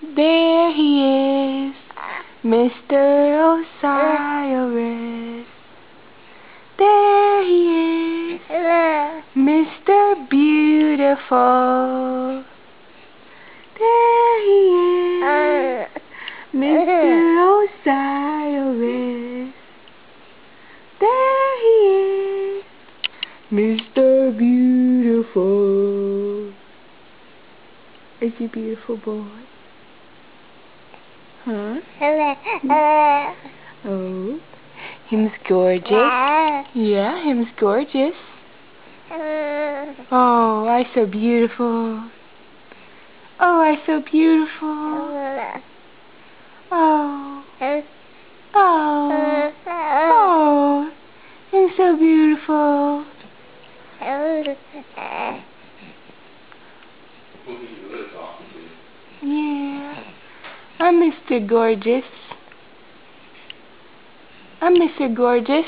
There he is, Mr. Osiris. There he is, Mr. Beautiful. There he is, Mr. Osiris. There he is, Mr. Beautiful. Is he beautiful, boy? Huh? Oh, him's gorgeous. Yeah, him's gorgeous. Oh, I so beautiful. Oh, I so beautiful. Oh. Oh. Oh. I'm so beautiful. Yeah. I'm Mr. Gorgeous. I'm Mr. Gorgeous.